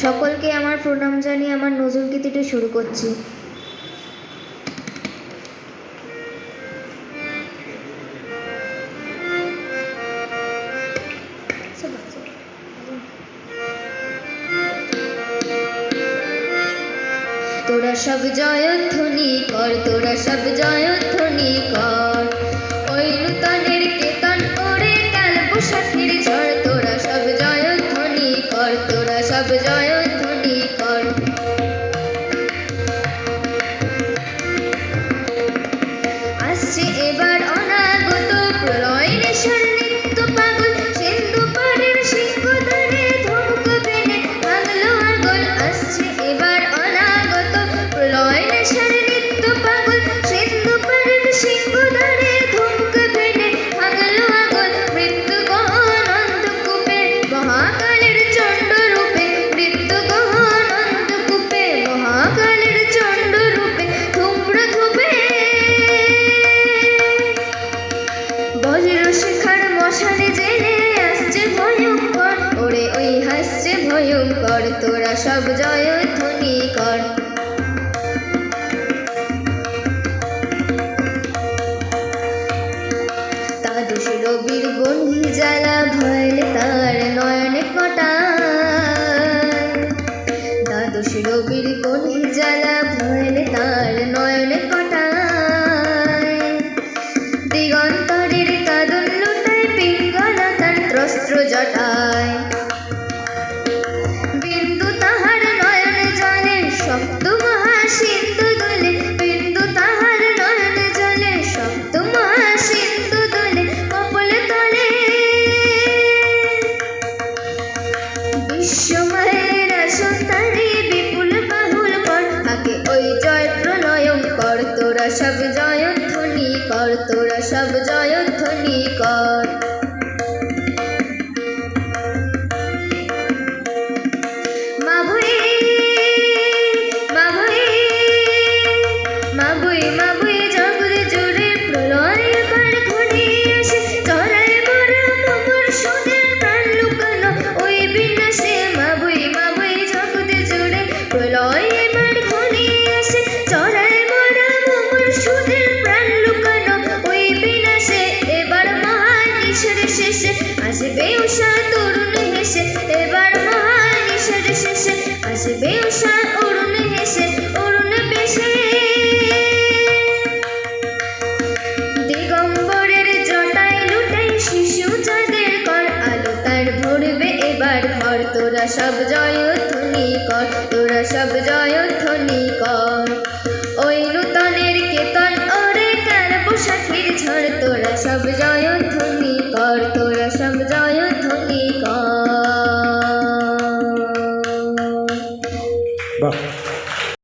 সকলকে আমার প্রণাম জানিয়ে আমার নজরুল গীতিটি শুরু করছি। তোরা সব জয়ধ্বনি কর, তোরা সব জয়ধ্বনি কর, ওই নূতনের কেতন ওরে কাল বৈশাখীর ঝড়। তোরা সব জয়ধ্বনি কর, তোরা সব জয়ধ্বনি কর। আসছে এবার অনাগত প্রলয় নেশার নিত্য পাগল, সিন্ধু পাড়ের সিংহদ্বারে ধমকবে নে ভাঙলো আগল। আসছে এবার অনাগত প্রলয় নেশার নিত্য পাগল, সিন্ধু পাড়ের সিংহদ্বারে ধমকবে নে ভাঙলো আগল। মৃত্যুগহন অন্ধকূপে মহাকালের চণ্ড রূপে, মৃত্যুগহন অন্ধকূপে মহাকালের চণ্ড রূপে ধূম্র ধূপে বজ্রশিখার মশালে জেলে আসছে ভয়ঙ্কর, ওরে ওই হাসছে ভয়ঙ্কর। তোরা সব জয়ধ্বনি কর। দ্বাদশ রবির বনি জ্বালা ভয়লে তার নয়নে কটায়, দ্বাদশ রবির বনি জ্বালা ভয়লে তার নয়নে কটায়। দিগন্তরের কাদন লুটায় পিঙ্গলা তার ত্রস্ত্র জটায়, বিন্দু তাহার নয়ন জলে সপ্ত মহাসিন্ধু দোলে, বিন্দু তাহার নয়ন জলে সপ্ত মহাসিন্ধু দোলে কপলে তলে। বিশ্বমায়ের আসন তারে বিপুল বাহুল কর, আগে ওই জয় প্রণয়ন কর। তোরা সব জয়ধ্বনি কর, তোরা সব জয়ধ্বনি কর। মা ভয়ে মা ভয়ে মা বয়ে মা বয়ে জগৎ জুড়ে প্রলয় এবার ঘনিয়ে এসে চড়ায় মরা মমর সুদের প্রাণ লুকানো ওই বিনাশে। মা বয়ে জগৎ জুড়ে প্রলয় এবার ঘনিয়ে এসে চড়ায় মরা মমর সুদের প্রাণ লুকানো ওই বিনাশে। এবার মহানিশের শেষে আসবে উষা তরুণ হেসে, এবার মহানিশের শেষে আসবে উষা অরুণ হেসে অরুণ বেশে। দিগম্বরের জটায় লুটাই শিশু চাঁদের কর, আলো তার ভরবে এবার ঘর। তোরা সব জয়ধ্বনি কর, তোরা সব জয়ধ্বনি কর, ওই নূতনের কেতন ওরে কাল বৈশাখীর ঝড়। তোরা সব জয়ধ্বনি কর, তোরা সব জয়ধ্বনি কর। বাহ।